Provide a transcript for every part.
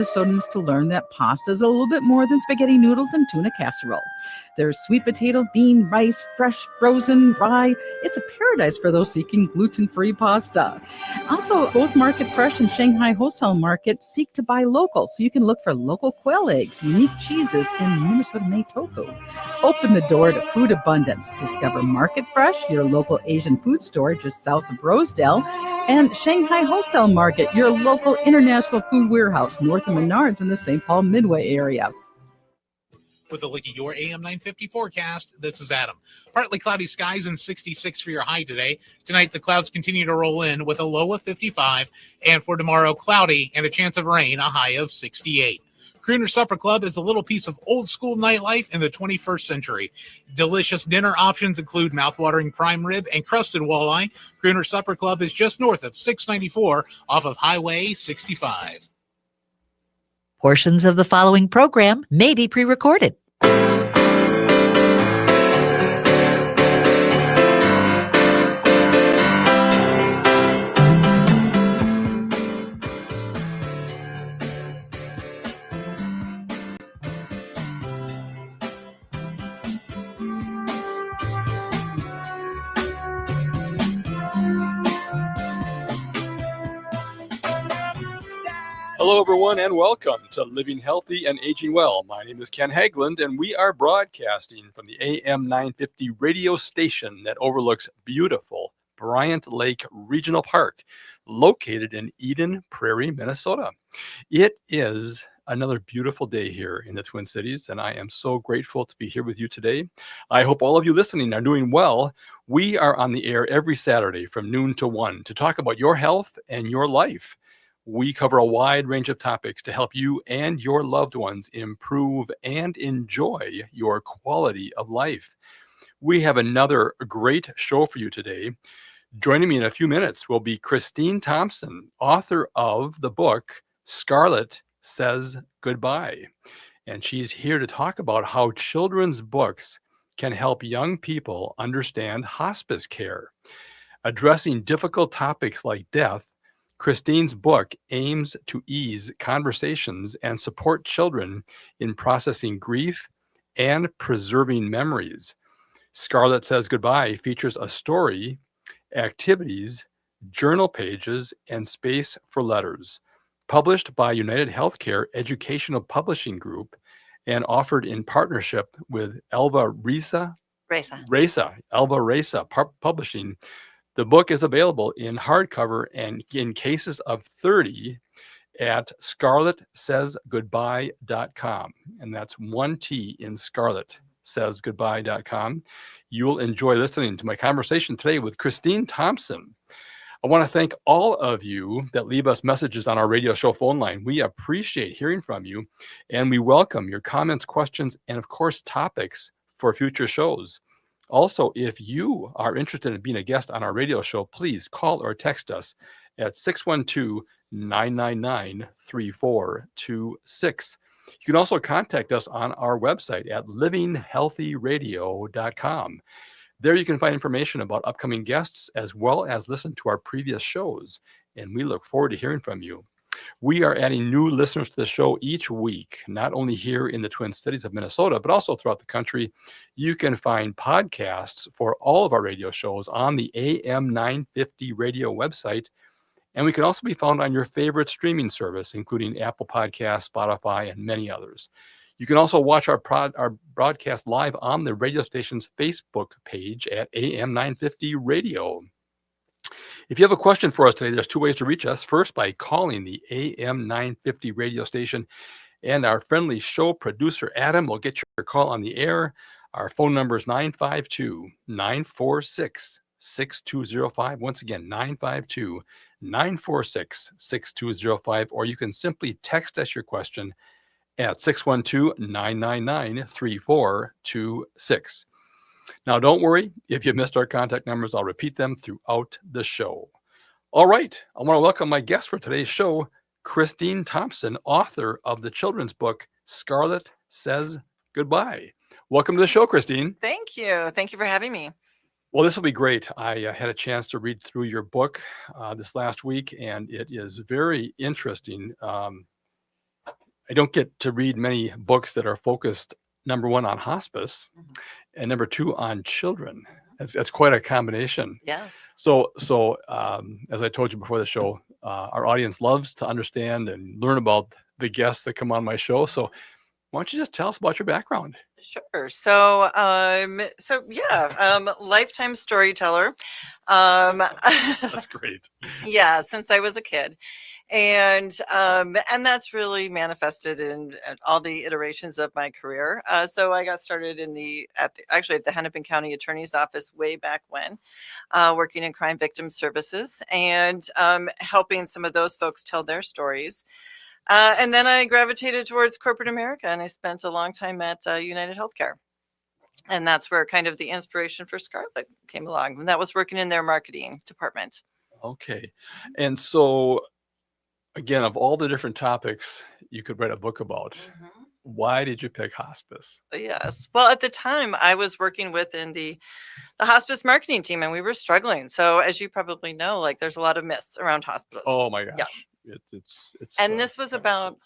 Minnesotans to learn that pasta is a little bit more than spaghetti noodles and tuna casserole. There's sweet potato, bean, rice, fresh, frozen, rye. It's a paradise for those seeking gluten-free pasta. Also, both Market Fresh and Shanghai Wholesale Market seek to buy local, so you can look for local quail eggs, unique cheeses, and Minnesota-made tofu. Open the door to food abundance. Discover Market Fresh, your local Asian food store just south of Rosedale, and Shanghai Wholesale Market, your local international food warehouse north of Menards in the St. Paul Midway area. With a look at your AM 950 forecast, this is Adam. Partly cloudy skies and 66 for your high today. Tonight, the clouds continue to roll in with a low of 55. And for tomorrow, cloudy and a chance of rain, a high of 68. Crooner Supper Club is a little piece of old school nightlife in the 21st century. Delicious dinner options include mouthwatering prime rib and crusted walleye. Crooner Supper Club is just north of 694 off of Highway 65. Portions of the following program may be pre-recorded. Hello, everyone, and welcome to Living Healthy and Aging Well. My name is Ken Haglind, and we are broadcasting from the AM 950 radio station that overlooks beautiful Bryant Lake Regional Park, located in Eden Prairie, Minnesota. It is another beautiful day here in the Twin Cities, and I am so grateful to be here with you today. I hope all of you listening are doing well. We are on the air every Saturday from noon to 1 to talk about your health and your life. We cover a wide range of topics to help you and your loved ones improve and enjoy your quality of life. We have another great show for you today. Joining me in a few minutes will be Christine Thompson, author of the book Scarlet Says Goodbye. And she's here to talk about how children's books can help young people understand hospice care. Addressing difficult topics like death, Christine's book aims to ease conversations and support children in processing grief and preserving memories. Scarlet Says Goodbye features a story, activities, journal pages, and space for letters. Published by UnitedHealthcare Educational Publishing Group and offered in partnership with Elva Resa Publishing. The book is available in hardcover and in cases of 30 at scarletsaysgoodbye.com. And that's one T in scarletsaysgoodbye.com. You'll enjoy listening to my conversation today with Christine Thompson. I want to thank all of you that leave us messages on our radio show phone line. We appreciate hearing from you, and we welcome your comments, questions, and of course, topics for future shows. Also, if you are interested in being a guest on our radio show, please call or text us at 612-999-3426. You can also contact us on our website at livinghealthyradio.com. There you can find information about upcoming guests as well as listen to our previous shows, and we look forward to hearing from you. We are adding new listeners to the show each week, not only here in the Twin Cities of Minnesota, but also throughout the country. You can find podcasts for all of our radio shows on the AM 950 radio website. And we can also be found on your favorite streaming service, including Apple Podcasts, Spotify, and many others. You can also watch our broadcast live on the radio station's Facebook page at AM 950 Radio. If you have a question for us today, there's two ways to reach us. First, by calling the AM 950 radio station, and our friendly show producer, Adam, will get your call on the air. Our phone number is 952-946-6205. Once again, 952-946-6205, or you can simply text us your question at 612-999-3426. Now, don't worry. If you missed our contact numbers, I'll repeat them throughout the show. All right. I want to welcome my guest for today's show, Christine Thompson, author of the children's book, Scarlet Says Goodbye. Welcome to the show, Christine. Thank you. Thank you for having me. Well, this will be great. I had a chance to read through your book this last week, and it is very interesting. I don't get to read many books that are focused, number one, on hospice, and number two, on children. That's quite a combination. Yes. So as I told you before the show, our audience loves to understand and learn about the guests that come on my show. So why don't you just tell us about your background? Sure. So, lifetime storyteller. Um, That's great. yeah, since I was a kid, and that's really manifested in all the iterations of my career. So I got started at the Hennepin County Attorney's Office way back when, working in crime victim services and helping some of those folks tell their stories. And then I gravitated towards corporate America, and I spent a long time at UnitedHealthcare. And that's where kind of the inspiration for Scarlet came along. And that was working in their marketing department. Okay. And so, again, of all the different topics you could write a book about, why did you pick hospice? Yes. Well, at the time, I was working within the hospice marketing team, and we were struggling. So, as you probably know, like there's a lot of myths around hospitals. Oh my Yeah. gosh. It's And this was about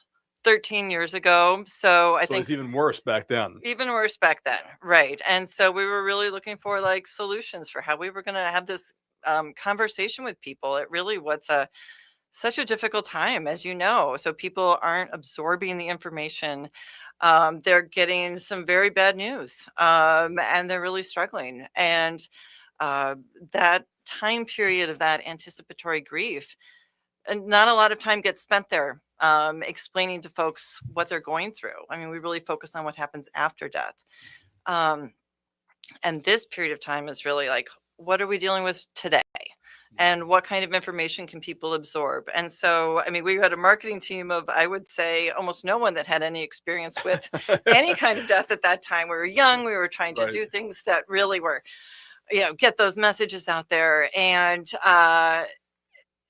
13 years ago. So I it think was even worse back then. even worse back then. Right. And so we were really looking for like solutions for how we were going to have this conversation with people. It really was such a difficult time, as you know. So people aren't absorbing the information. They're getting some very bad news, and they're really struggling. And that time period of that anticipatory grief, and not a lot of time gets spent there explaining to folks what they're going through. I mean, we really focus on what happens after death. And this period of time is really like, what are we dealing with today? And what kind of information can people absorb? And so, I mean, we had a marketing team of, I would say, almost no one that had any experience with any kind of death at that time. We were young. We were trying to do things that really were, get those messages out there. And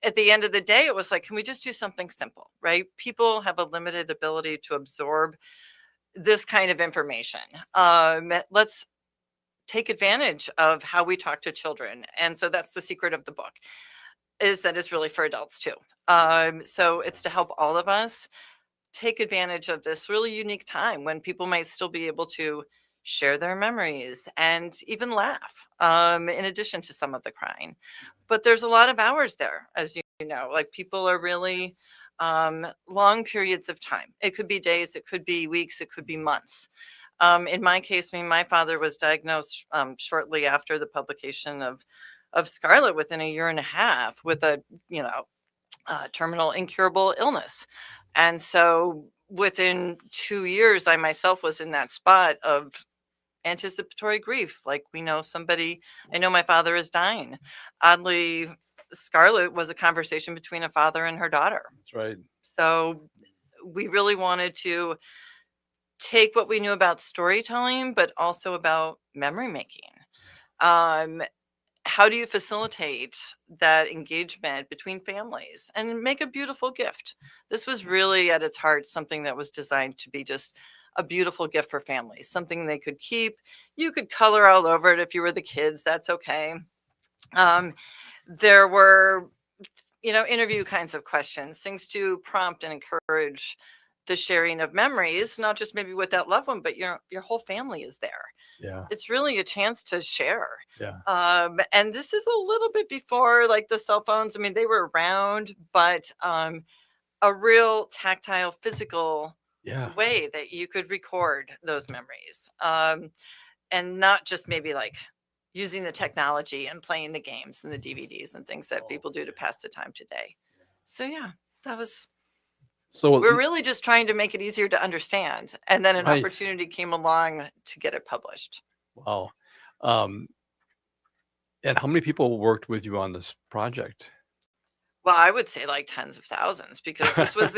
at the end of the day, it was like, can we just do something simple, right? People have a limited ability to absorb this kind of information. Let's take advantage of how we talk to children. And so that's the secret of the book, is that it's really for adults too. So it's to help all of us take advantage of this really unique time when people might still be able to share their memories and even laugh, in addition to some of the crying. But there's a lot of hours there, as you know, like people are really long periods of time. It could be days, it could be weeks, it could be months. In my case, my father was diagnosed shortly after the publication of Scarlet, within a year and a half, with a terminal incurable illness. And so within 2 years, I myself was in that spot of anticipatory grief. Like, I know my father is dying. Oddly, Scarlet was a conversation between a father and her daughter. That's right. So we really wanted to take what we knew about storytelling, but also about memory making. How do you facilitate that engagement between families and make a beautiful gift? This was really at its heart something that was designed to be just a beautiful gift for families, something they could keep. You could color all over it if you were the kids, that's okay. There were, interview kinds of questions, things to prompt and encourage the sharing of memories, not just maybe with that loved one, but your whole family is there. Yeah. It's really a chance to share. Yeah. And this is a little bit before like the cell phones. I mean, they were around, but a real tactile, physical way that you could record those memories. And not just maybe like using the technology and playing the games and the DVDs and things that people do to pass the time today. So yeah, that was. So we're really just trying to make it easier to understand. And then an opportunity came along to get it published. Wow. And how many people worked with you on this project? Well, I would say like tens of thousands, because this was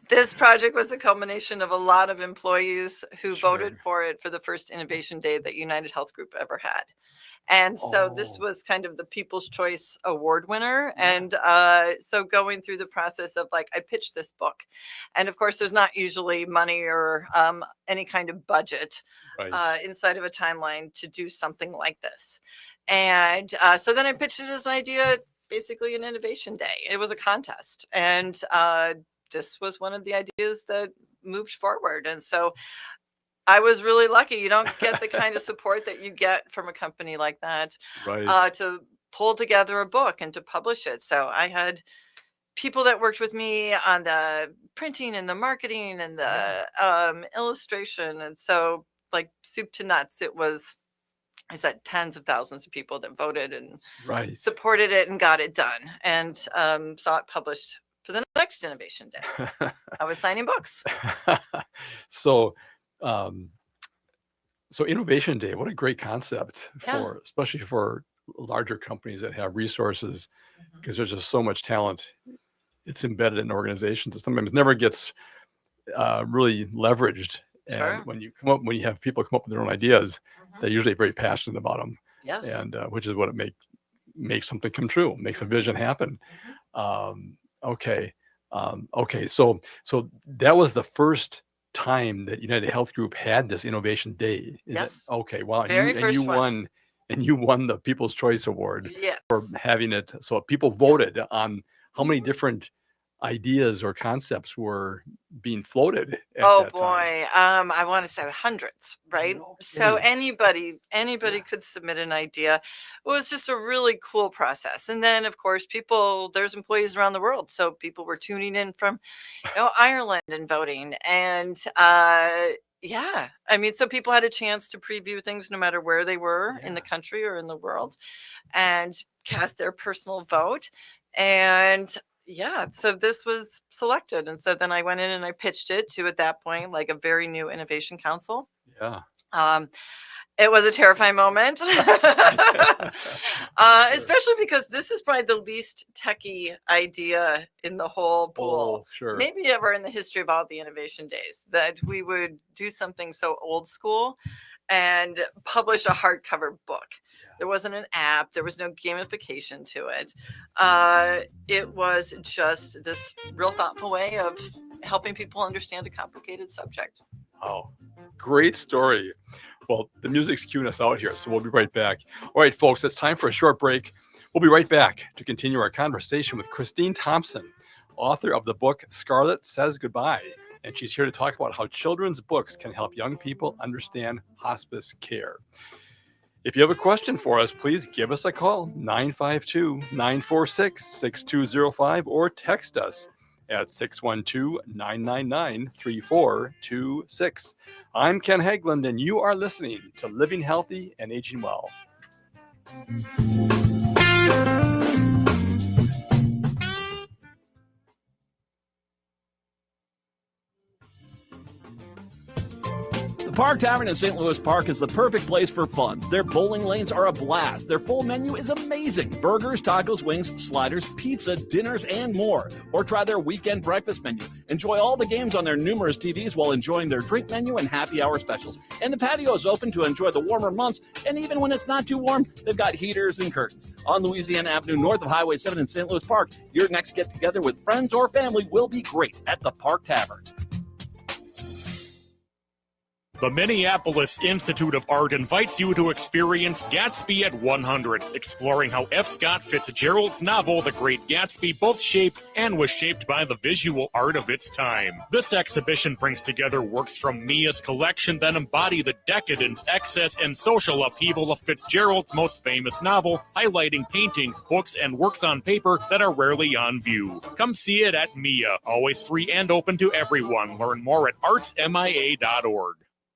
this project was the culmination of a lot of employees who voted for it for the first Innovation Day that United Health Group ever had. And so this was kind of the People's Choice Award winner. And so going through the process of like, I pitched this book. And of course, there's not usually money or any kind of budget inside of a timeline to do something like this. And so then I pitched it as an idea, basically an Innovation Day. It was a contest. And this was one of the ideas that moved forward. And so I was really lucky. You don't get the kind of support that you get from a company like that, Right. to pull together a book and to publish it. So I had people that worked with me on the printing and the marketing and the illustration. And so, like, soup to nuts, I said tens of thousands of people that voted and Right. supported it and got it done, and saw it published for the next Innovation Day. I was signing books. So, um, so Innovation Day, what a great concept Yeah. especially for larger companies that have resources, because there's just so much talent. It's embedded in organizations that sometimes never gets really leveraged. And Sure. when you have people come up with their own ideas, they're usually very passionate about them, Yes. and which is what makes something come true, makes a vision happen. Okay. Okay. So that was the first time that United Health Group had this Innovation Day. Is it? Yes. Okay. Wow. Very and first you one. won, and you won the People's Choice Award Yes. for having it. So people voted on how many different ideas or concepts were being floated at Oh that boy, time. I want to say hundreds, right? No So kidding. anybody could submit an idea. It was just a really cool process. And then, of course, there's employees around the world, so people were tuning in from, Ireland and voting. And yeah, I mean, so people had a chance to preview things no matter where they were in the Yeah. country or in the world, and cast their personal vote. And yeah, so this was selected. And so then I went in and I pitched it to, at that point, like a very new innovation council. Yeah. It was a terrifying moment, especially because this is probably the least techie idea in the whole pool. Oh, sure. Maybe ever in the history of all the Innovation Days, that we would do something so old school and publish a hardcover book. There wasn't an app. There was no gamification to it. It was just this real thoughtful way of helping people understand a complicated subject. Oh, great story. Well, the music's cueing us out here, so we'll be right back. All right, folks, it's time for a short break. We'll be right back to continue our conversation with Christine Thompson, author of the book Scarlet Says Goodbye. And she's here to talk about how children's books can help young people understand hospice care. If you have a question for us, please give us a call, 952-946-6205, or text us at 612-999-3426. I'm Ken Haglind, and you are listening to Living Healthy and Aging Well. The Park Tavern in St. Louis Park is the perfect place for fun. Their bowling lanes are a blast. Their full menu is amazing. Burgers, tacos, wings, sliders, pizza, dinners, and more. Or try their weekend breakfast menu. Enjoy all the games on their numerous TVs while enjoying their drink menu and happy hour specials. And the patio is open to enjoy the warmer months. And even when it's not too warm, they've got heaters and curtains. On Louisiana Avenue, north of Highway 7 in St. Louis Park, your next get-together with friends or family will be great at the Park Tavern. The Minneapolis Institute of Art invites you to experience Gatsby at 100, exploring how F. Scott Fitzgerald's novel, The Great Gatsby, both shaped and was shaped by the visual art of its time. This exhibition brings together works from Mia's collection that embody the decadence, excess, and social upheaval of Fitzgerald's most famous novel, highlighting paintings, books, and works on paper that are rarely on view. Come see it at Mia, always free and open to everyone. Learn more at artsmia.org.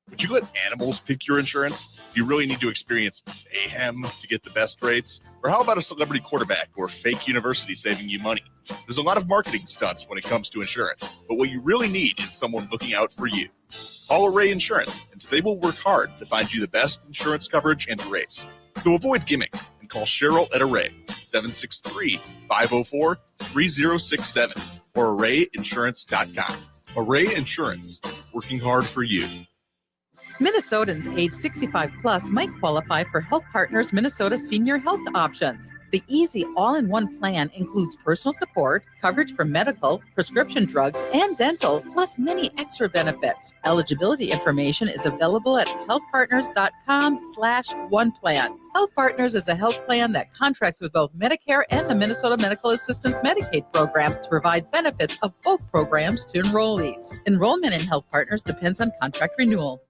Would you let animals pick your insurance? Do you really need to experience mayhem to get the best rates? Or how about a celebrity quarterback or fake university saving you money? There's a lot of marketing stunts when it comes to insurance, but what you really need is someone looking out for you. Call Array Insurance, and they will work hard to find you the best insurance coverage and rates. So avoid gimmicks and call Cheryl at Array, 763-504-3067, or arrayinsurance.com. Array Insurance, working hard for you. Minnesotans age 65 plus might qualify for Health Partners Minnesota Senior Health Options. The easy all-in-one plan includes personal support, coverage for medical, prescription drugs, and dental, plus many extra benefits. Eligibility information is available at healthpartners.com/oneplan. Health Partners is a health plan that contracts with both Medicare and the Minnesota Medical Assistance Medicaid program to provide benefits of both programs to enrollees. Enrollment in Health Partners depends on contract renewal.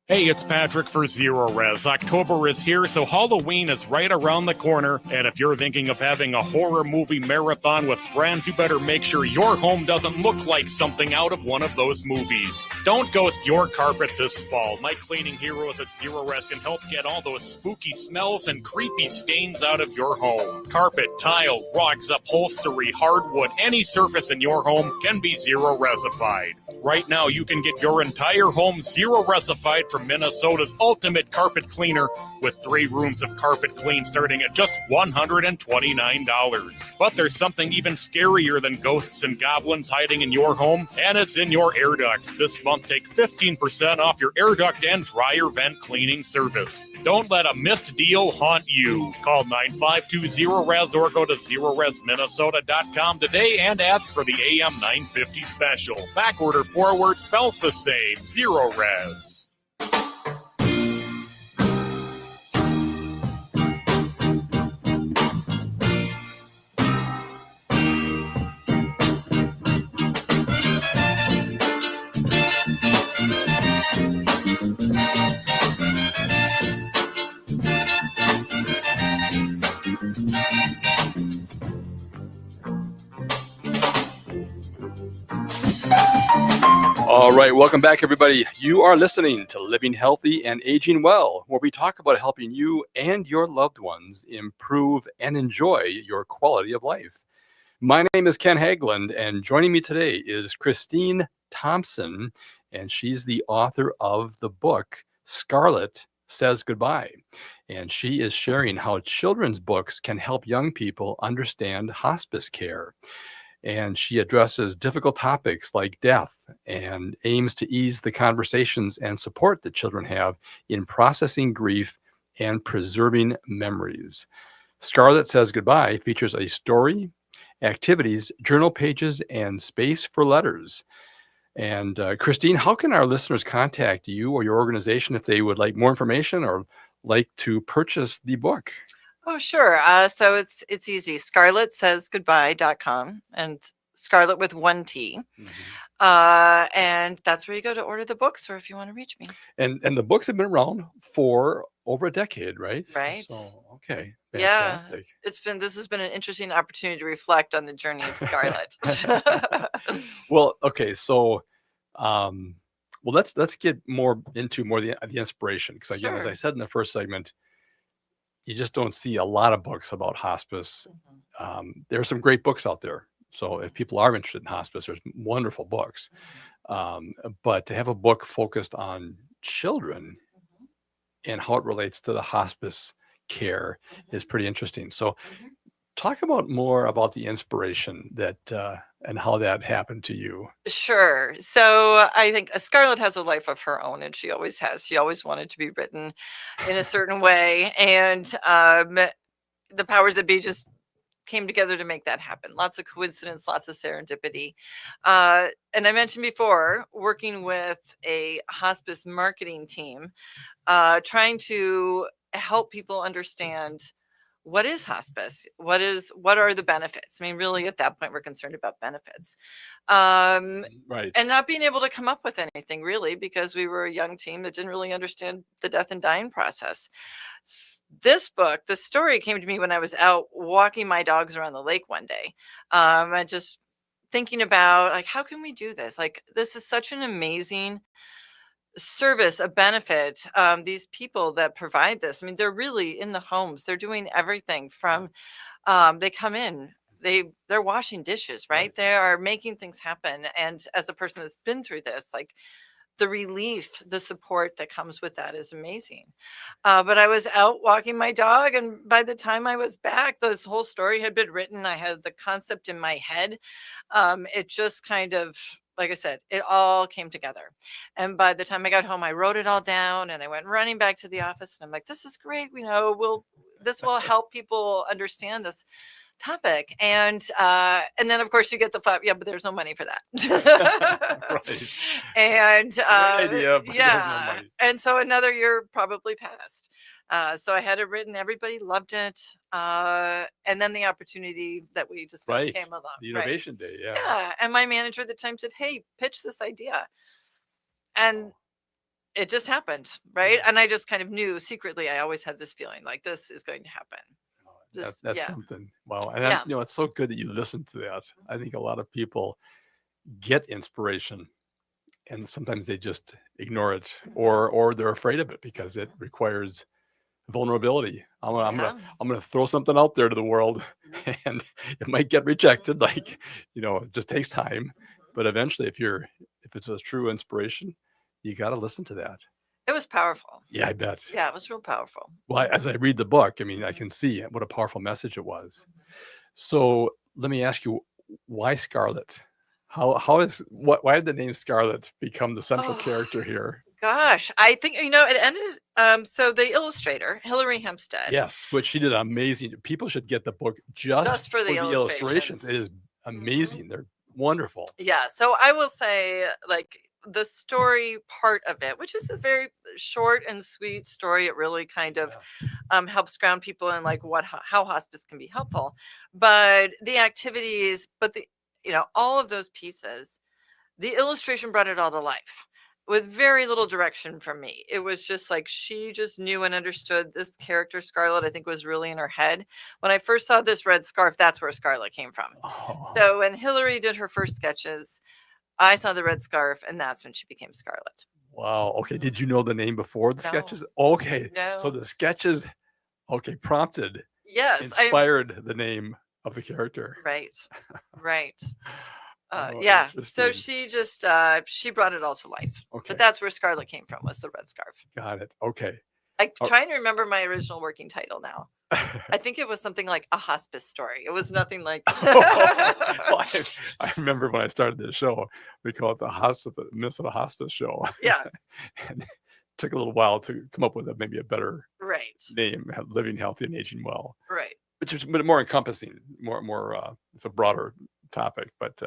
Hey, it's Patrick for Zero Res. October is here, so Halloween is right around the corner. And if you're thinking of having a horror movie marathon with friends, you better make sure your home doesn't look like something out of one of those movies. Don't ghost your carpet this fall. My cleaning heroes at Zero Res can help get all those spooky smells and creepy stains out of your home. Carpet, tile, rugs, upholstery, hardwood, any surface in your home can be Zero Resified. Right now, you can get your entire home Zero Resified from Minnesota's ultimate carpet cleaner, with 3 rooms of carpet clean starting at just $129. But there's something even scarier than ghosts and goblins hiding in your home, and it's in your air ducts. This month, take 15% off your air duct and dryer vent cleaning service. Don't let a missed deal haunt you. Call 9520-RES or go to zeroresminnesota.com today and ask for the AM 950 special. Backward or forward spells the same. Zero Res. All right, welcome back, everybody. You are listening to Living Healthy and Aging Well, where we talk about helping you and your loved ones improve and enjoy your quality of life. My name is Ken Haglind, and joining me today is Christine Thompson, and she's the author of the book Scarlet Says Goodbye. And she is sharing how children's books can help young people understand hospice care. And she addresses difficult topics like death and aims to ease the conversations and support that children have in processing grief and preserving memories. Scarlet Says Goodbye features a story, activities, journal pages, and space for letters. And Christine, how can our listeners contact you or your organization if they would like more information or like to purchase the book? Oh, sure. So it's easy. ScarletSaysGoodbye.com, and Scarlet with 1 T. Mm-hmm. And that's where you go to order the books, or if you want to reach me. And the books have been around for over a decade, right? Right. So, okay. Fantastic. Yeah. This has been an interesting opportunity to reflect on the journey of Scarlet. Well, okay. So, let's get more into the inspiration, because again, as I said in the first segment, you just don't see a lot of books about hospice. Mm-hmm. There are some great books out there. So if people are interested in hospice, there's wonderful books. Mm-hmm. But to have a book focused on children mm-hmm. and how it relates to the hospice care mm-hmm. is pretty interesting. So mm-hmm. talk more about the inspiration that and how that happened to you. Sure. So I think Scarlett has a life of her own, and she always has. She always wanted to be written in a certain way. And the powers that be just came together to make that happen. Lots of coincidence, lots of serendipity. And I mentioned before, working with a hospice marketing team, trying to help people understand what is hospice? What are the benefits? I mean, really, at that point, we're concerned about benefits. Right. And not being able to come up with anything, really, because we were a young team that didn't really understand the death and dying process. This book, the story came to me when I was out walking my dogs around the lake one day. I just thinking about, like, how can we do this? Like, this is such an amazing service, a benefit. These people that provide this, I mean, they're really in the homes. They're doing everything from they come in, they're washing dishes, right? They are making things happen. And as a person that's been through this, like, the relief, the support that comes with that is amazing. But I was out walking my dog, and by the time I was back, this whole story had been written. I had the concept in my head. It just kind of like I said, it all came together. And by the time I got home, I wrote it all down and I went running back to the office and I'm like, this is great. This will help people understand this topic. And then of course you get the thought, yeah, but there's no money for that. Right. And Great idea, but there's no yeah. money. And so another year probably passed. So I had it written. Everybody loved it. And then the opportunity that we discussed Right. came along. The Right. Innovation Day. Yeah. Yeah. And my manager at the time said, hey, pitch this idea. And it just happened. Right. And I just kind of knew secretly, I always had this feeling like this is going to happen. That's Yeah. something. Wow. And Yeah. it's so good that you listen to that. I think a lot of people get inspiration and sometimes they just ignore it or they're afraid of it because it requires vulnerability. I'm gonna throw something out there to the world and it might get rejected. Like, it just takes time. But eventually if it's a true inspiration, you got to listen to that. It was powerful. Yeah, I bet. Yeah, it was real powerful. Well, as I read the book, I mean, I can see what a powerful message it was. So let me ask you, why Scarlet? Why did the name Scarlet become the central character here? Gosh, I think, it ended. So the illustrator, Hilary Hempstead. Yes, which she did amazing. People should get the book just for the illustrations. It is amazing. They're wonderful. Yeah. So I will say, like, the story part of it, which is a very short and sweet story, it really kind of helps ground people in like how hospice can be helpful. But the activities, all of those pieces, the illustration brought it all to life with very little direction from me. It was just like she just knew and understood this character, Scarlet, I think was really in her head. When I first saw this red scarf, that's where Scarlet came from. Oh. So when Hilary did her first sketches, I saw the red scarf, and that's when she became Scarlet. Wow. Okay. Did you know the name before the No. sketches? Okay. No. So the sketches, prompted, inspired the name of the character. Right. Right. Oh, Yeah. So interesting. she just she brought it all to life. Okay. But that's where Scarlet came from, was the red scarf. Got it. Okay. I'm trying to remember my original working title now. I think it was something like A Hospice Story. It was nothing like Well, I remember when I started this show, we called it the Minnesota Hospice Show. Yeah. And it took a little while to come up with maybe a better Right. name, Living Healthy and Aging Well, Right. which is more encompassing, more it's a broader topic. But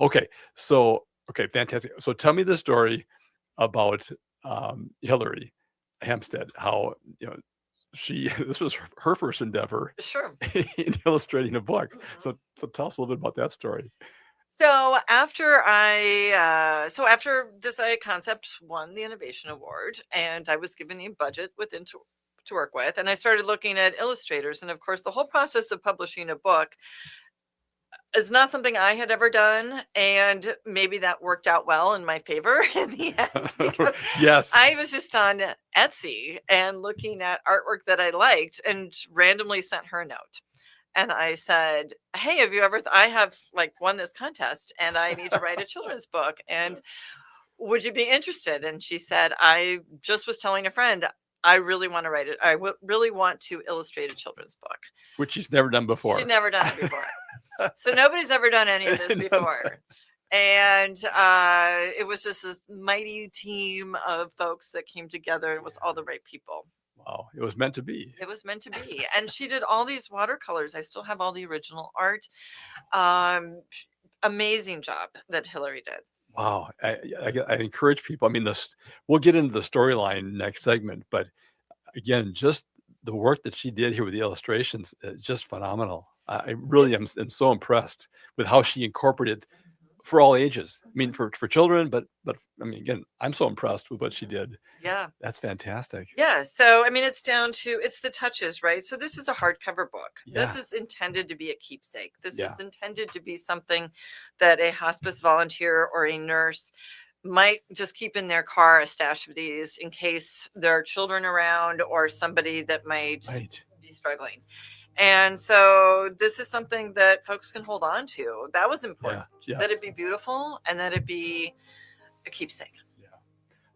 okay, fantastic. So tell me the story about Hilary Hempstead, how this was her first endeavor Sure. in illustrating a book. So tell us a little bit about that story. So after this concept won the Innovation Award, and I was given a budget within to work with, and I started looking at illustrators, and of course the whole process of publishing a book is not something I had ever done, and maybe that worked out well in my favor in the end, because Yes. I was just on Etsy and looking at artwork that I liked and randomly sent her a note. And I said, hey, have you ever, I have won this contest and I need to write a children's book. And would you be interested? And she said, I just was telling a friend, I really want to write it. I really want to illustrate a children's book. Which she's never done before. She'd never done it before. So nobody's ever done any of this before. And it was just this mighty team of folks that came together. It was all the right people. Wow. It was meant to be. It was meant to be. And she did all these watercolors. I still have all the original art. Amazing job that Hilary did. Wow. I encourage people. I mean, we'll get into the storyline next segment, but again, just the work that she did here with the illustrations is just phenomenal. I really am so impressed with how she incorporated for all ages. I mean, for children, but I mean, again, I'm so impressed with what she did. Yeah. That's fantastic. Yeah. So, I mean, it's the touches, right? So this is a hardcover book. Yeah. This is intended to be a keepsake. This Yeah. is intended to be something that a hospice volunteer or a nurse might just keep in their car, a stash of these in case there are children around or somebody that might be struggling. And so this is something that folks can hold on to. That was important. Yeah. Yes. That it be beautiful and that it be a keepsake. Yeah.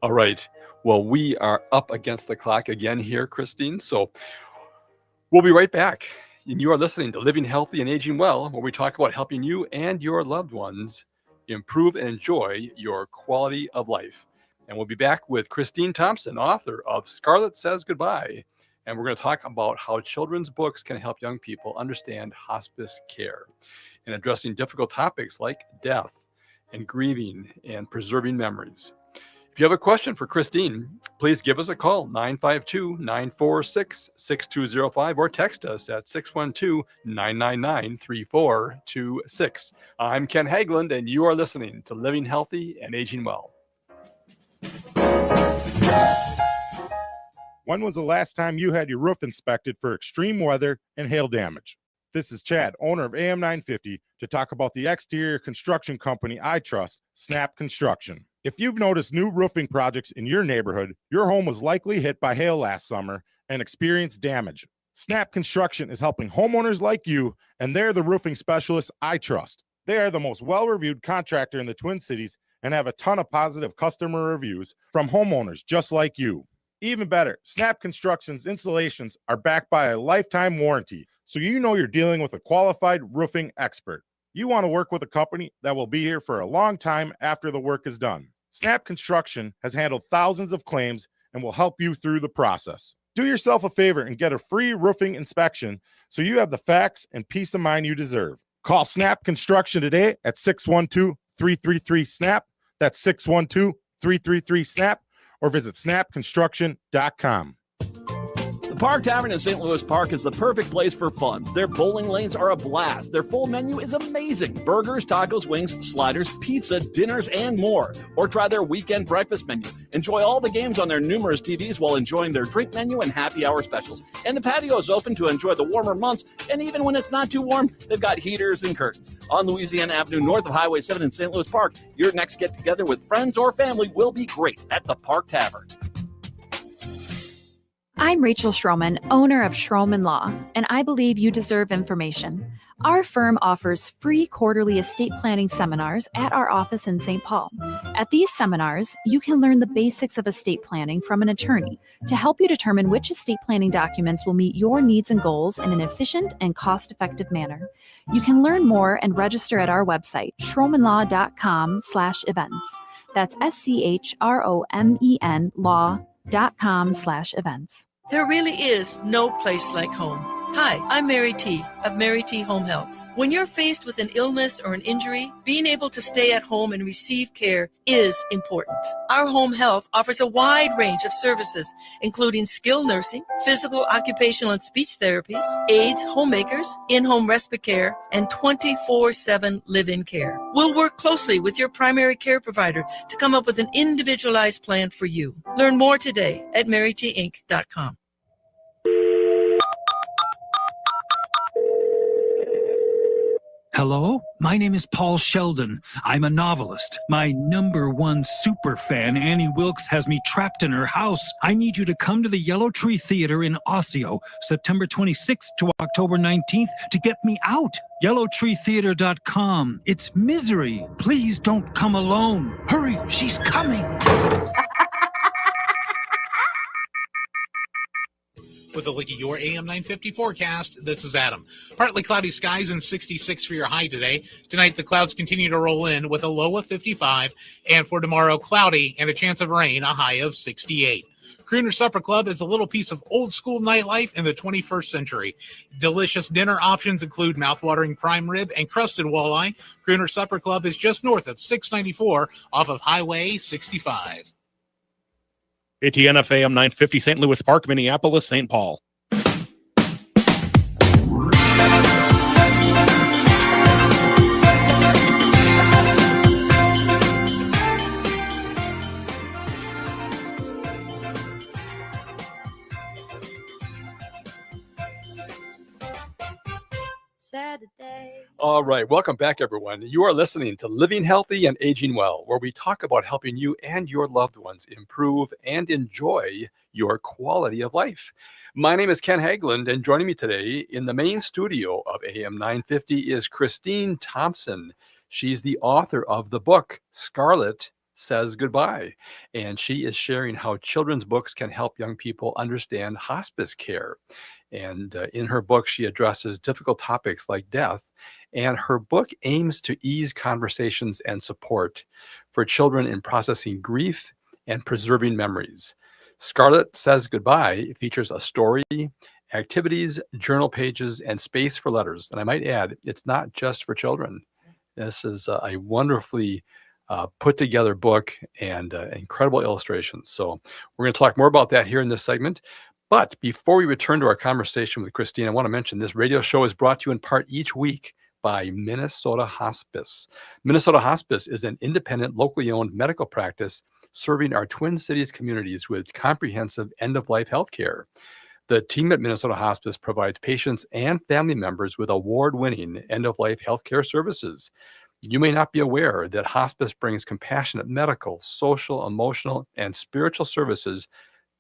All right. Well, we are up against the clock again here, Christine. So we'll be right back. And you are listening to Living Healthy and Aging Well, where we talk about helping you and your loved ones improve and enjoy your quality of life. And we'll be back with Christine Thompson, author of Scarlet Says Goodbye. And we're going to talk about how children's books can help young people understand hospice care and addressing difficult topics like death and grieving and preserving memories. If you have a question for Christine, please give us a call, 952-946-6205, or text us at 612-999-3426. I'm Ken Haglind, and you are listening to Living Healthy and Aging Well. When was the last time you had your roof inspected for extreme weather and hail damage? This is Chad, owner of AM 950, to talk about the exterior construction company I trust, Snap Construction. If you've noticed new roofing projects in your neighborhood, your home was likely hit by hail last summer and experienced damage. Snap Construction is helping homeowners like you, and they're the roofing specialists I trust. They are the most well-reviewed contractor in the Twin Cities and have a ton of positive customer reviews from homeowners just like you. Even better, Snap Construction's installations are backed by a lifetime warranty, so you know you're dealing with a qualified roofing expert. You want to work with a company that will be here for a long time after the work is done. Snap Construction has handled thousands of claims and will help you through the process. Do yourself a favor and get a free roofing inspection so you have the facts and peace of mind you deserve. Call Snap Construction today at 612-333-SNAP. That's 612-333-SNAP. Or visit snapconstruction.com. The Park Tavern in St. Louis Park is the perfect place for fun. Their bowling lanes are a blast. Their full menu is amazing. Burgers, tacos, wings, sliders, pizza, dinners, and more. Or try their weekend breakfast menu. Enjoy all the games on their numerous TVs while enjoying their drink menu and happy hour specials. And the patio is open to enjoy the warmer months. And even when it's not too warm, they've got heaters and curtains. On Louisiana Avenue, north of Highway 7 in St. Louis Park, your next get-together with friends or family will be great at the Park Tavern. I'm Rachel Schroman, owner of Schroman Law, and I believe you deserve information. Our firm offers free quarterly estate planning seminars at our office in St. Paul. At these seminars, you can learn the basics of estate planning from an attorney to help you determine which estate planning documents will meet your needs and goals in an efficient and cost-effective manner. You can learn more and register at our website, schromenlaw.com/events. That's SCHROMEN law.com/events. There really is no place like home. Hi, I'm Mary T. of Mary T. Home Health. When you're faced with an illness or an injury, being able to stay at home and receive care is important. Our home health offers a wide range of services, including skilled nursing, physical, occupational, and speech therapies, aides, homemakers, in-home respite care, and 24/7 live-in care. We'll work closely with your primary care provider to come up with an individualized plan for you. Learn more today at marytinc.com. Hello, my name is Paul Sheldon. I'm a novelist. My #1 super fan, Annie Wilkes, has me trapped in her house. I need you to come to the Yellow Tree Theater in Osseo, September 26th to October 19th to get me out. YellowTreeTheater.com. It's misery. Please don't come alone. Hurry, she's coming. With a look at your AM 950 forecast, this is Adam. Partly cloudy skies and 66 for your high today. Tonight, the clouds continue to roll in with a low of 55. And for tomorrow, cloudy and a chance of rain, a high of 68. Crooner Supper Club is a little piece of old school nightlife in the 21st century. Delicious dinner options include mouthwatering prime rib and crusted walleye. Crooner Supper Club is just north of 694 off of Highway 65. ATNF AM 950, St. Louis Park, Minneapolis, St. Paul. Saturday. All right, welcome back, everyone. You are listening to Living Healthy and Aging Well, where we talk about helping you and your loved ones improve and enjoy your quality of life. My name is Ken Haglind, and joining me today in the main studio of AM 950 is Christine Thompson. She's the author of the book, Scarlet Says Goodbye, and she is sharing how children's books can help young people understand hospice care. And in her book, she addresses difficult topics like death And her book aims to ease conversations and support for children in processing grief and preserving memories. Scarlet Says Goodbye features a story, activities, journal pages, and space for letters. And I might add, it's not just for children. This is a wonderfully put together book and incredible illustrations. So we're going to talk more about that here in this segment. But before we return to our conversation with Christine, I want to mention this radio show is brought to you in part each week by Minnesota Hospice. Minnesota Hospice is an independent, locally owned medical practice serving our Twin Cities communities with comprehensive end-of-life health care. The team at Minnesota Hospice provides patients and family members with award-winning end-of-life healthcare services. You may not be aware that hospice brings compassionate medical, social, emotional, and spiritual services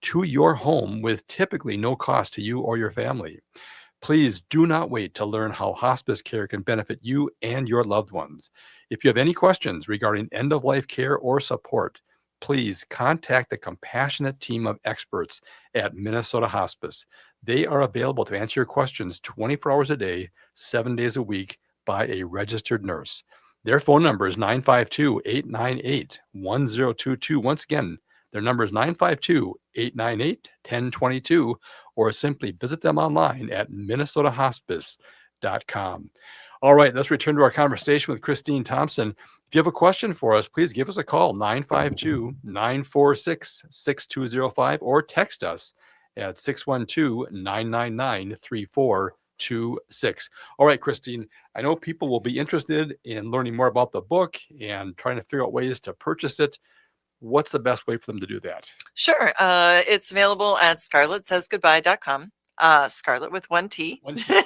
to your home with typically no cost to you or your family. Please do not wait to learn how hospice care can benefit you and your loved ones. If you have any questions regarding end-of-life care or support, please contact the compassionate team of experts at Minnesota Hospice. They are available to answer your questions 24 hours a day, 7 days a week by a registered nurse. Their phone number is 952-898-1022. Once again, their number is 952-898-1022, or simply visit them online at minnesotahospice.com. All right, let's return to our conversation with Christine Thompson. If you have a question for us, please give us a call, 952-946-6205, or text us at 612-999-3426. All right, Christine, I know people will be interested in learning more about the book and trying to figure out ways to purchase it. What's the best way for them to do that? Sure. It's available at scarletsaysgoodbye.com. Scarlet with one T. One T,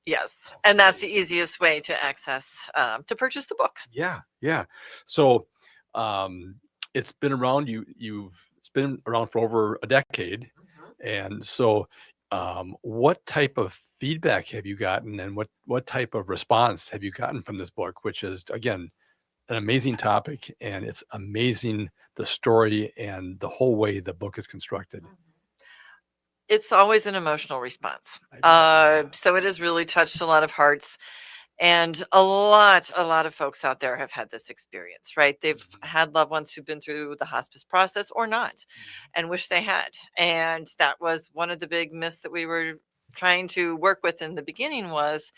yes. Yes. And that's the easiest way to access, to purchase the book. Yeah. So it's been around. It's been around for over a decade. And so what type of feedback have you gotten, and what type of response have you gotten from this book, which is, again, an amazing topic, and it's amazing the story and the whole way the book is constructed. It's always an emotional response. So it has really touched a lot of hearts, and a lot of folks out there have had this experience, right? They've had loved ones who've been through the hospice process or not, and wish they had. And that was one of the big myths that we were trying to work with in the beginning, was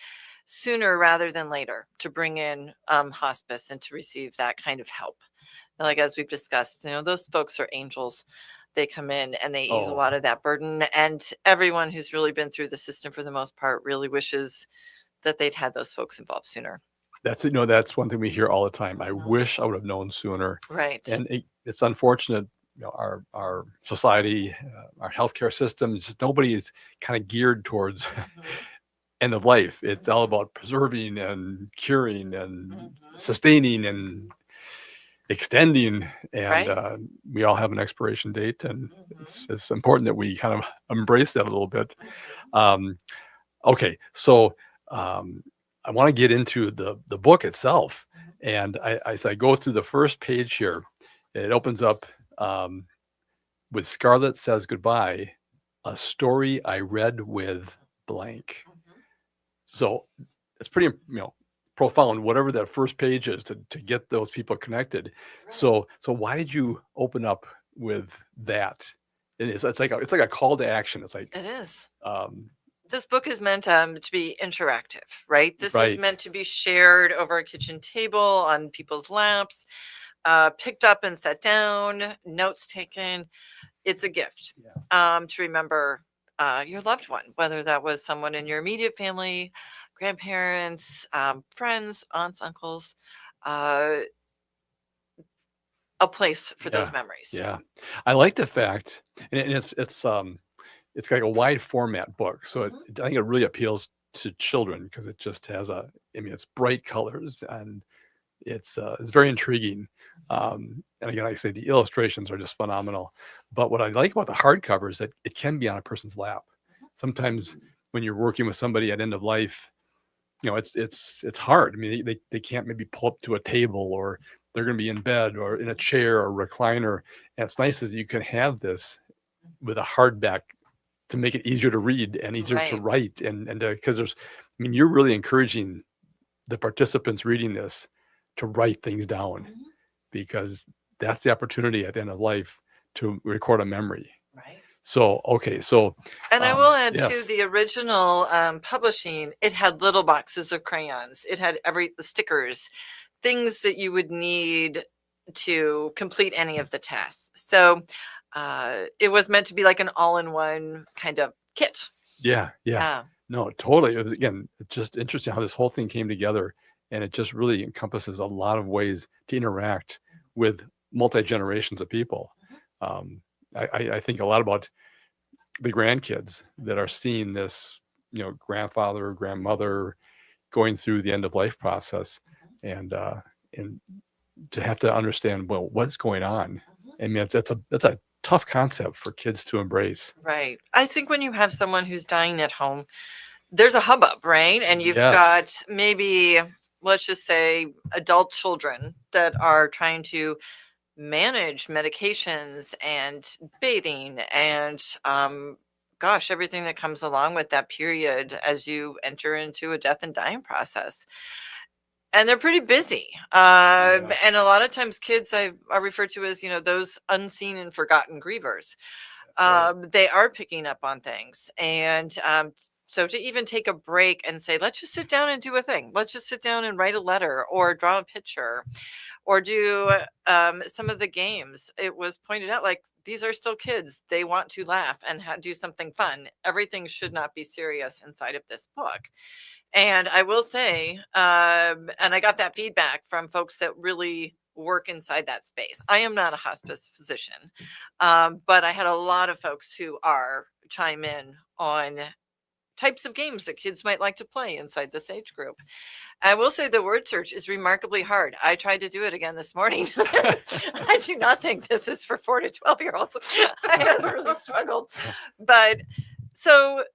sooner rather than later to bring in hospice and to receive that kind of help. Like, as we've discussed, those folks are angels. They come in and they ease a lot of that burden. And everyone who's really been through the system, for the most part, really wishes that they'd had those folks involved sooner. That's that's one thing we hear all the time. I wish I would have known sooner. Right. And it's unfortunate. Our society, our healthcare system, just nobody is kind of geared towards end of life. It's all about preserving and curing and sustaining and extending, and we all have an expiration date, and it's important that we kind of embrace that a little bit. Okay, so I want to get into the book itself, and as I go through the first page here, it opens up with Scarlet Says Goodbye, a story I read with blank. So it's pretty, profound, whatever that first page is, to get those people connected. So why did you open up with that? It's like a call to action. It's like, it is. This book is meant to be interactive, right? This is meant to be shared over a kitchen table, on people's laps, picked up and set down, notes taken. It's a gift to remember your loved one, whether that was someone in your immediate family, grandparents, friends, aunts, uncles, a place for those memories. Yeah, I like the fact, and it's like a wide format book, so I think it really appeals to children because it just has it's bright colors, and it's very intriguing. And again, like I say, the illustrations are just phenomenal. But what I like about the hardcover is that it can be on a person's lap. Sometimes when you're working with somebody at end of life, it's hard. I mean, they can't maybe pull up to a table, or they're going to be in bed or in a chair or recliner. And it's nice that you can have this with a hardback to make it easier to read and easier to write, and because there's I mean, you're really encouraging the participants reading this to write things down, because that's the opportunity at the end of life to record a memory. Right. So, okay. So, And I will add to yes. the original publishing, it had little boxes of crayons. It had the stickers, things that you would need to complete any of the tasks. So it was meant to be like an all-in-one kind of kit. Yeah. No, totally. It was, again, it's just interesting how this whole thing came together, and it just really encompasses a lot of ways to interact with multi-generations of people. I think a lot about the grandkids that are seeing this, grandfather, grandmother going through the end of life process, and to have to understand, well, what's going on. I mean, that's a tough concept for kids to embrace. Right. I think when you have someone who's dying at home, there's a hubbub, right? And you've Yes. got maybe, let's just say, adult children that are trying to manage medications and bathing and everything that comes along with that period as you enter into a death and dying process. And they're pretty busy. And a lot of times kids I refer to as, those unseen and forgotten grievers. They are picking up on things. And so to even take a break and say, let's just sit down and do a thing. Let's just sit down and write a letter or draw a picture or do some of the games. It was pointed out, like, these are still kids. They want to laugh and do something fun. Everything should not be serious inside of this book. And I will say, and I got that feedback from folks that really work inside that space. I am not a hospice physician, but I had a lot of folks who are chime in on types of games that kids might like to play inside this age group. I will say the word search is remarkably hard. I tried to do it again this morning. I do not think this is for 4 to 12-year-olds. I have really struggled. But so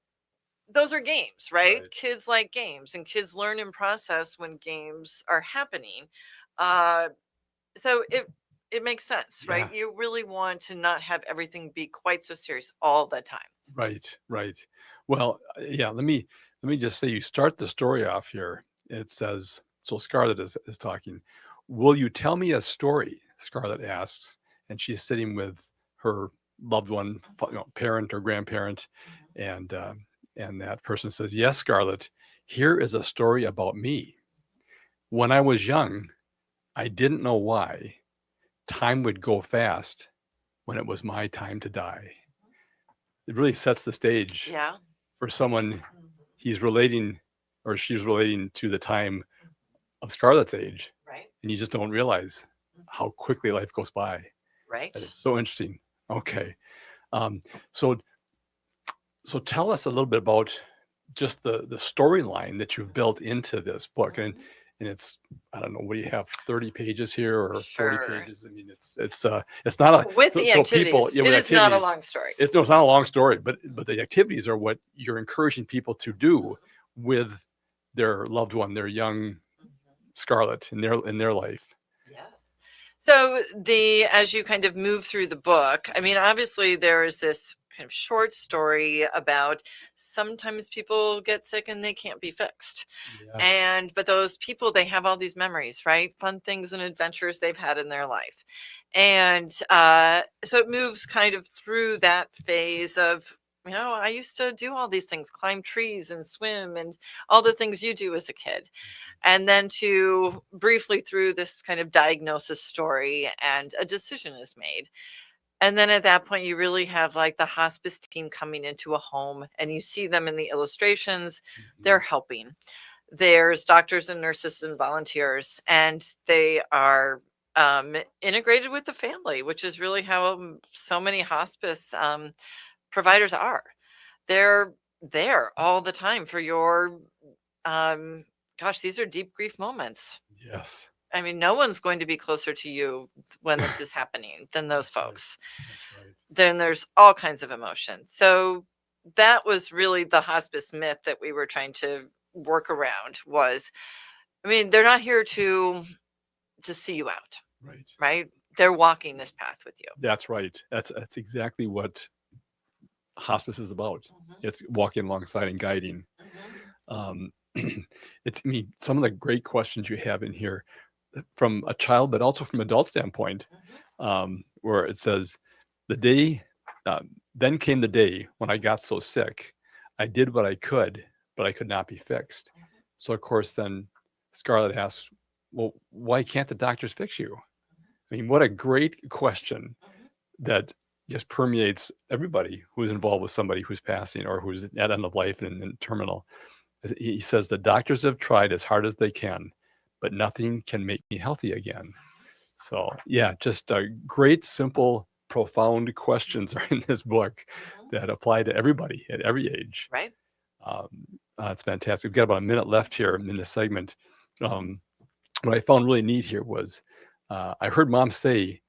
those are games, right? Kids like games, and kids learn and process when games are happening. So it makes sense, right? You really want to not have everything be quite so serious all the time. Right. Well, yeah, let me just say, you start the story off here. It says, so Scarlet is talking. Will you tell me a story? Scarlet asks, and she's sitting with her loved one, parent or grandparent, and that person says, yes, Scarlet, here is a story about me. When I was young, I didn't know why time would go fast when it was my time to die. It really sets the stage for someone he's relating or she's relating to the time of Scarlet's age. Right. And you just don't realize how quickly life goes by. Right. That is so interesting. Okay. So tell us a little bit about just the storyline that you've built into this book. And it's, I don't know, what do you have, 30 pages here or 40 pages? I mean, it's not a with the activities. It is not a long story. It's not a long story, but the activities are what you're encouraging people to do with their loved one, their young Scarlet in their life. Yes. So as you kind of move through the book, I mean, obviously there is this kind of short story about sometimes people get sick and they can't be fixed. Yes. But those people, they have all these memories, right? Fun things and adventures they've had in their life. And so it moves kind of through that phase of, I used to do all these things, climb trees and swim and all the things you do as a kid. And then to briefly through this kind of diagnosis story, and a decision is made. And then at that point, you really have like the hospice team coming into a home, and you see them in the illustrations. They're helping. There's doctors and nurses and volunteers, and they are integrated with the family, which is really how so many hospice providers are. They're there all the time for your, these are deep grief moments. Yes. I mean, no one's going to be closer to you when this is happening than those folks. That's right. Then there's all kinds of emotions. So that was really the hospice myth that we were trying to work around was, I mean, they're not here to see you out. Right. They're walking this path with you. That's right. That's exactly what hospice is about. It's walking alongside and guiding. some of the great questions you have in here from a child, but also from adult standpoint, where it says, then came the day when I got so sick. I did what I could, but I could not be fixed. So of course, then Scarlet asks, well, why can't the doctors fix you? I mean, what a great question that just permeates everybody who's involved with somebody who's passing or who's at end of life and terminal. He says the doctors have tried as hard as they can, but nothing can make me healthy again. So yeah, just great, simple, profound questions are in this book that apply to everybody at every age. Right. It's fantastic. We've got about a minute left here in this segment. What I found really neat here was I heard Mom say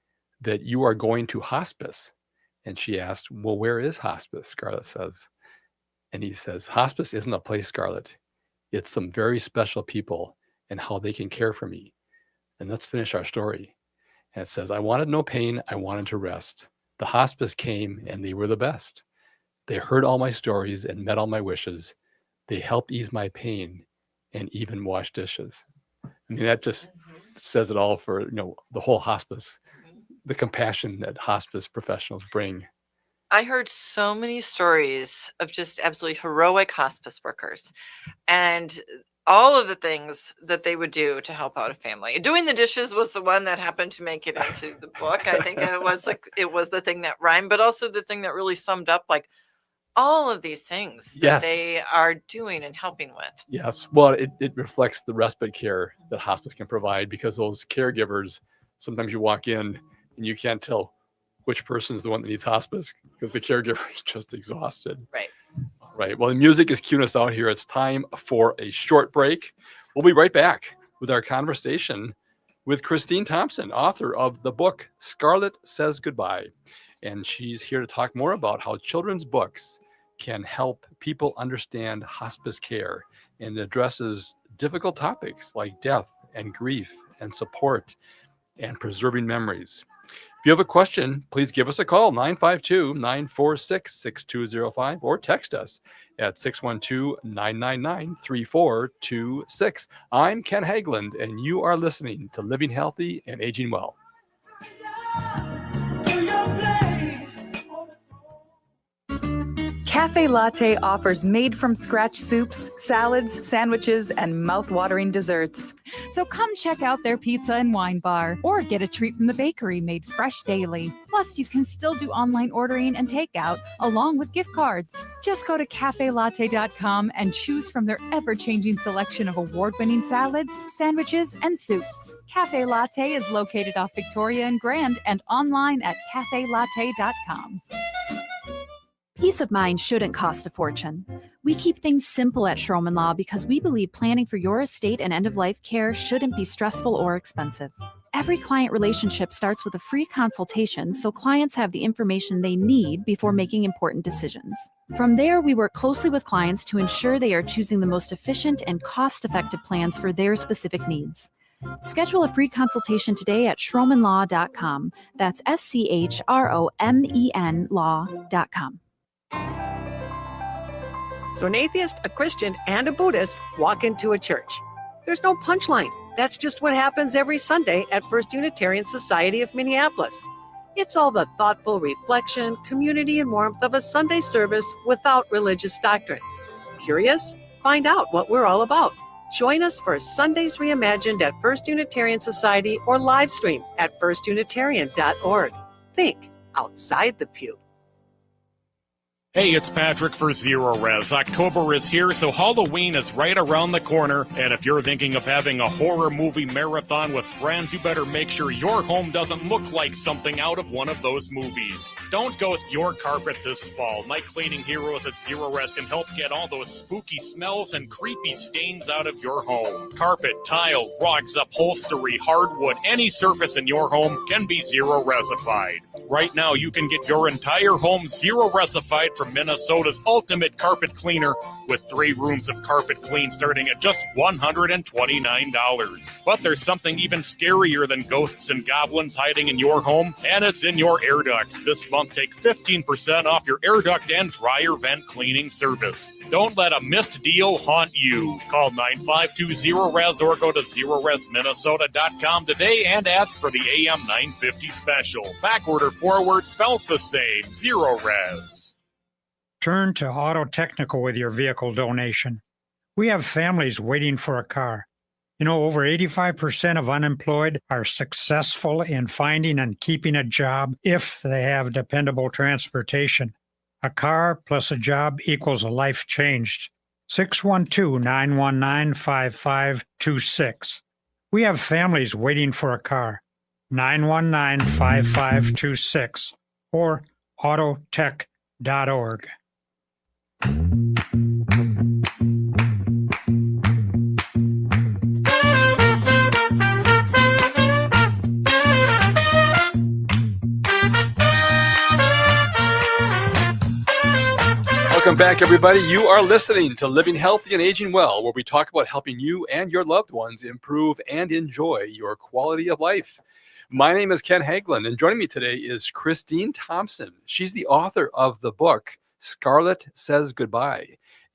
that you are going to hospice. And she asked, well, where is hospice? Scarlet says. And he says, hospice isn't a place, Scarlet. It's some very special people and how they can care for me. And let's finish our story. And it says, I wanted no pain. I wanted to rest. The hospice came and they were the best. They heard all my stories and met all my wishes. They helped ease my pain and even wash dishes. I mean, that just says it all for, the whole hospice, the compassion that hospice professionals bring. I heard so many stories of just absolutely heroic hospice workers and all of the things that they would do to help out a family. Doing the dishes was the one that happened to make it into the book. I think it was the thing that rhymed, but also the thing that really summed up like all of these things that they are doing and helping with. Yes. Well, it reflects the respite care that hospice can provide, because those caregivers, sometimes you walk in and you can't tell which person is the one that needs hospice because the caregiver is just exhausted. Right. Right. Well, the music is cueing us out here. It's time for a short break. We'll be right back with our conversation with Christine Thompson, author of the book Scarlet Says Goodbye. And she's here to talk more about how children's books can help people understand hospice care, and addresses difficult topics like death and grief and support and preserving memories. If you have a question, please give us a call, 952-946-6205, or text us at 612-999-3426. I'm Ken Haglind, and you are listening to Living Healthy and Aging Well. Cafe Latte offers made-from-scratch soups, salads, sandwiches, and mouth-watering desserts. So come check out their pizza and wine bar, or get a treat from the bakery made fresh daily. Plus, you can still do online ordering and takeout, along with gift cards. Just go to cafelatte.com and choose from their ever-changing selection of award-winning salads, sandwiches, and soups. Cafe Latte is located off Victoria and Grand and online at cafelatte.com. Peace of mind shouldn't cost a fortune. We keep things simple at Schroman Law because we believe planning for your estate and end-of-life care shouldn't be stressful or expensive. Every client relationship starts with a free consultation, so clients have the information they need before making important decisions. From there, we work closely with clients to ensure they are choosing the most efficient and cost-effective plans for their specific needs. Schedule a free consultation today at schromanlaw.com. That's SCHROMEN law.com. So an atheist, a Christian, and a Buddhist walk into a church. There's no punchline. That's just what happens every Sunday at First Unitarian Society of Minneapolis. It's all the thoughtful reflection, community, and warmth of a Sunday service without religious doctrine. Curious? Find out what we're all about. Join us for Sundays Reimagined at First Unitarian Society, or live stream at firstunitarian.org. Think outside the pew. Hey, it's Patrick for Zero Res. October is here, so Halloween is right around the corner. And if you're thinking of having a horror movie marathon with friends, you better make sure your home doesn't look like something out of one of those movies. Don't ghost your carpet this fall. My cleaning heroes at Zero Res can help get all those spooky smells and creepy stains out of your home. Carpet, tile, rugs, upholstery, hardwood, any surface in your home can be Zero Resified. Right now, you can get your entire home zero-resified from Minnesota's ultimate carpet cleaner with 3 rooms of carpet clean starting at just $129. But there's something even scarier than ghosts and goblins hiding in your home, and it's in your air ducts. This month, take 15% off your air duct and dryer vent cleaning service. Don't let a missed deal haunt you. Call 9520-RES or go to zeroresminnesota.com today and ask for the AM 950 special. Back order forward spells the same. Zero Res. Turn to Auto Technical with your vehicle donation. We have families waiting for a car. You know, over 85% of unemployed are successful in finding and keeping a job if they have dependable transportation. A car plus a job equals a life changed. 612-919-5526. We have families waiting for a car. 919-5526 or autotech.org. Welcome back, everybody. You are listening to Living Healthy and Aging Well, where we talk about helping you and your loved ones improve and enjoy your quality of life. My name is Ken Haglind, and joining me today is Christine Thompson. She's the author of the book, Scarlet Says Goodbye,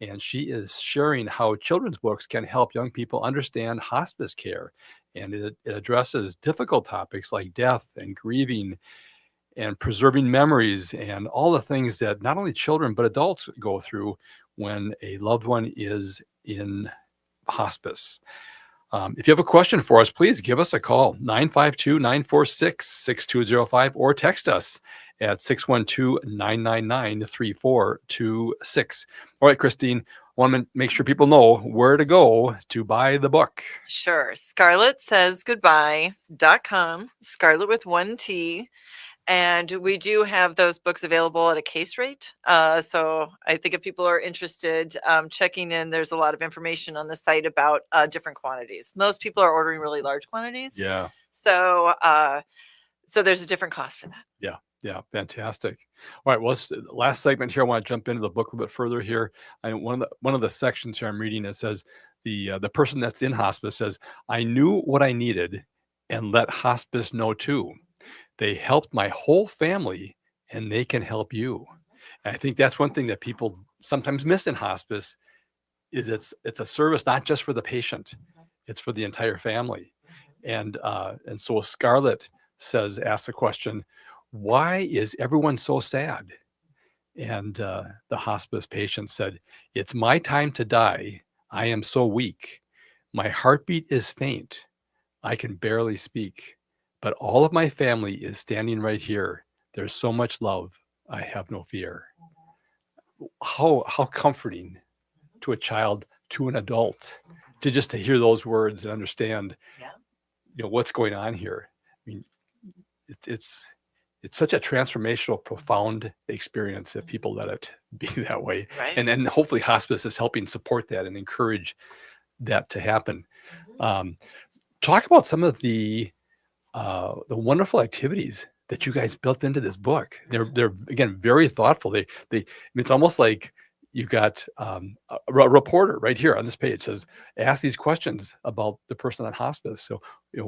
and she is sharing how children's books can help young people understand hospice care. And it addresses difficult topics like death and grieving and preserving memories and all the things that not only children but adults go through when a loved one is in hospice. If you have a question for us, please give us a call, 952-946-6205, or text us at 612-999-3426. All right, Christine, I want to make sure people know where to go to buy the book. Sure. Scarlet Says Goodbye.com, Scarlet with 1 T. And we do have those books available at a case rate. So I think if people are interested, checking in, there's a lot of information on the site about different quantities. Most people are ordering really large quantities. Yeah. So there's a different cost for that. Yeah. Yeah. Fantastic. All right. Well, last segment here. I want to jump into the book a little bit further here. One of the sections here I'm reading, it says the person that's in hospice says, "I knew what I needed and let hospice know too. They helped my whole family and they can help you." And I think that's one thing that people sometimes miss in hospice is it's a service not just for the patient, it's for the entire family. And so Scarlett asks the question, why is everyone so sad? And the hospice patient said, "It's my time to die. I am so weak. My heartbeat is faint. I can barely speak. But all of my family is standing right here. There's so much love. I have no fear." How comforting to a child, to an adult, to hear those words and understand, what's going on here. I mean, it's such a transformational, profound experience if people let it be that way. Right. And then hopefully hospice is helping support that and encourage that to happen. Talk about some of the wonderful activities that you guys built into this book. They're again very thoughtful. It's almost like you've got a reporter right here on this page says, ask these questions about the person on hospice. So,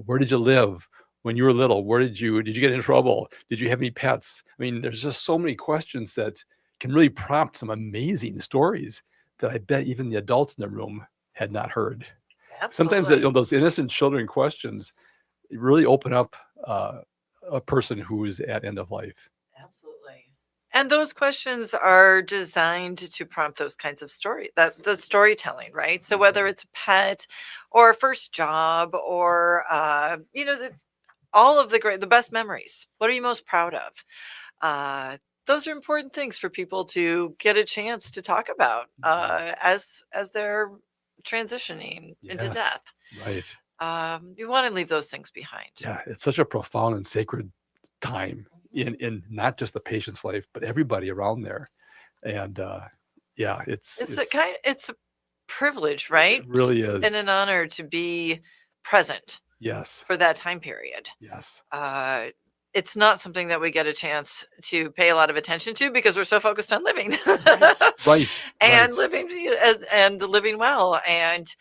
where did you live when you were little? Where did you get in trouble? Did you have any pets? I mean, there's just so many questions that can really prompt some amazing stories that I bet even the adults in the room had not heard. Absolutely. Sometimes those innocent children questions really open up a person who is at end of life. Absolutely. And those questions are designed to prompt those kinds of the storytelling, right? So whether it's a pet or a first job or, all of the best memories, what are you most proud of? Those are important things for people to get a chance to talk about as they're transitioning into Yes, death. right. You want to leave those things behind. Yeah, it's such a profound and sacred time in not just the patient's life, but everybody around there. And it's a privilege, right? It really is. And an honor to be present. Yes. For that time period. Yes. it's not something that we get a chance to pay a lot of attention to because we're so focused on living. Right. And living living well. And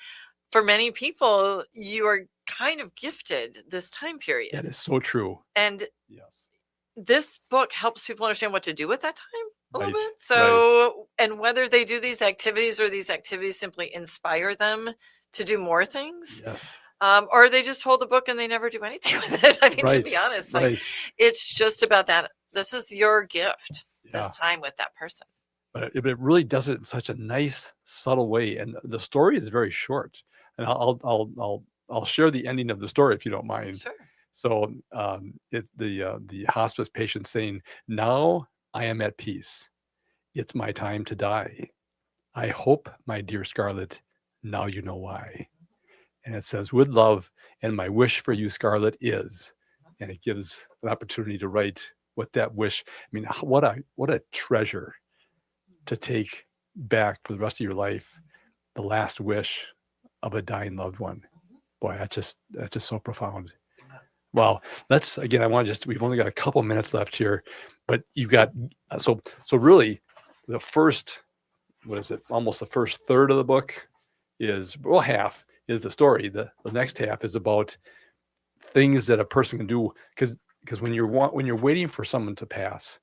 for many people, you are kind of gifted this time period. That is so true. And yes, this book helps people understand what to do with that time a little Right, bit. So, and whether they do these activities or these activities simply inspire them to do more things. Yes. Or they just hold the book and they never do anything with it. I mean, to be honest, like it's just about that. This is your gift this time with that person. But it really does it in such a nice, subtle way, and the story is very short. And I'll share the ending of the story if you don't mind. Sure. So it's the hospice patient saying, "Now I am at peace. It's my time to die. I hope, my dear Scarlet, now you know why." And it says, "With love, and my wish for you, Scarlet, is," and it gives an opportunity to write what that wish. I mean, what a treasure to take back for the rest of your life, the last wish of a dying loved one. Boy, that's just so profound. Well, we've only got a couple minutes left here, but you've got, so really the first, almost the first third of the book is, well, half is the story. The next half is about things that a person can do. Because when you're waiting for someone to pass,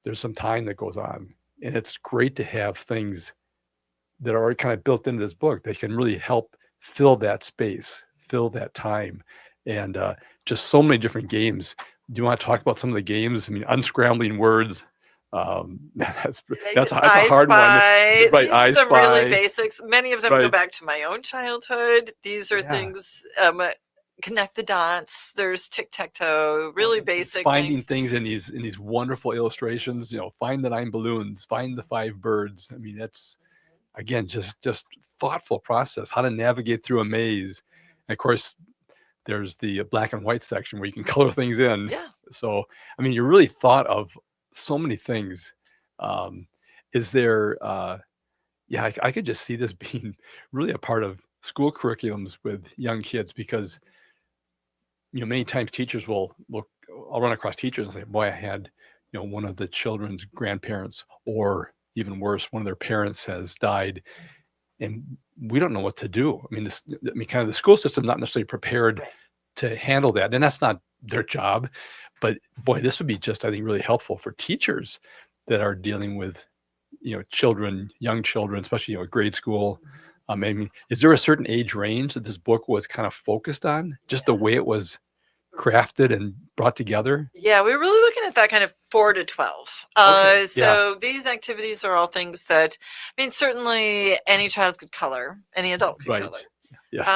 there's some time that goes on. And it's great to have things that are already kind of built into this book that can really help fill that space, fill that time, and just so many different games. Do you want to talk about some of the games? I mean, unscrambling words. That's a hard one. Right, These are some really Spy. basics. Many of them go back to my own childhood. These are things. Connect the dots. There's tic-tac-toe, really basic Finding things in these wonderful illustrations. Find the 9 balloons, find the 5 birds. I mean, that's again just thoughtful process. How to navigate through a maze. And of course, there's the black and white section where you can color things in. Yeah. So I mean, you really thought of so many things. Is there? I could just see this being really a part of school curriculums with young kids because. Many times teachers I'll run across teachers and say, boy, I had, one of the children's grandparents, or even worse, one of their parents has died, and we don't know what to do. I mean, kind of the school system not necessarily prepared to handle that, and that's not their job. But boy, this would be just, I think, really helpful for teachers that are dealing with, children, young children, especially grade school. I mean, is there a certain age range that this book was kind of focused on? Just the way it was crafted and brought together? Yeah, we're really looking at that kind of 4 to 12. These activities are all things that, I mean, certainly any child could color, any adult could color. Yes.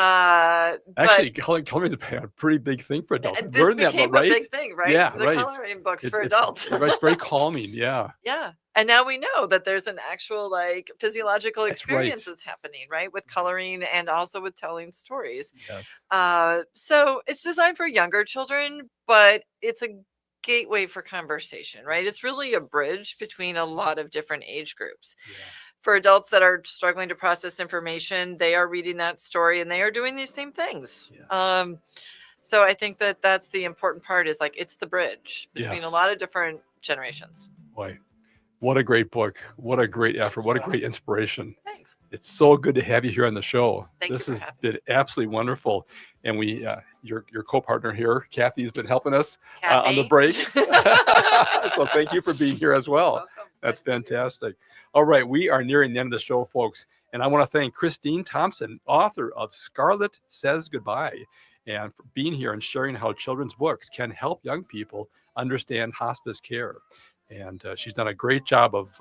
Actually, coloring is a pretty big thing for adults. This became a big thing, right? Yeah, the coloring books for adults. It's very calming. Yeah. Yeah. And now we know that there's an actual physiological experience that's happening, right? With coloring and also with telling stories. Yes. So it's designed for younger children, but it's a gateway for conversation, right? It's really a bridge between a lot of different age groups. Yeah. For adults that are struggling to process information, they are reading that story and they are doing these same things. Yeah. So I think that that's the important part is it's the bridge between a lot of different generations. Boy, what a great book. What a great effort. What a great inspiration. Thanks. It's so good to have you here on the show. This has been absolutely wonderful. And your co-partner here, Kathy, has been helping us on the breaks. So thank you for being here as well. Welcome. That's fantastic. All right, we are nearing the end of the show, folks. And I want to thank Christine Thompson, author of Scarlet Says Goodbye, and for being here and sharing how children's books can help young people understand hospice care. And she's done a great job of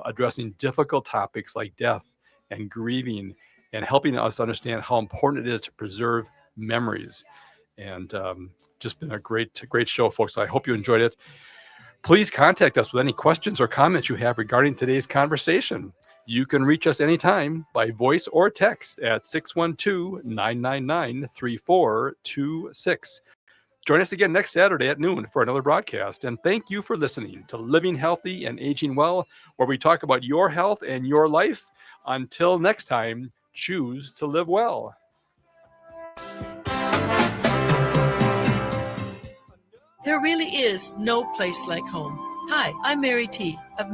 addressing difficult topics like death and grieving and helping us understand how important it is to preserve memories. And just been a great show, folks. I hope you enjoyed it. Please contact us with any questions or comments you have regarding today's conversation. You can reach us anytime by voice or text at 612-999-3426. Join us again next Saturday at noon for another broadcast. And thank you for listening to Living Healthy and Aging Well, where we talk about your health and your life. Until next time, choose to live well. There really is no place like home. Hi, I'm Mary T. of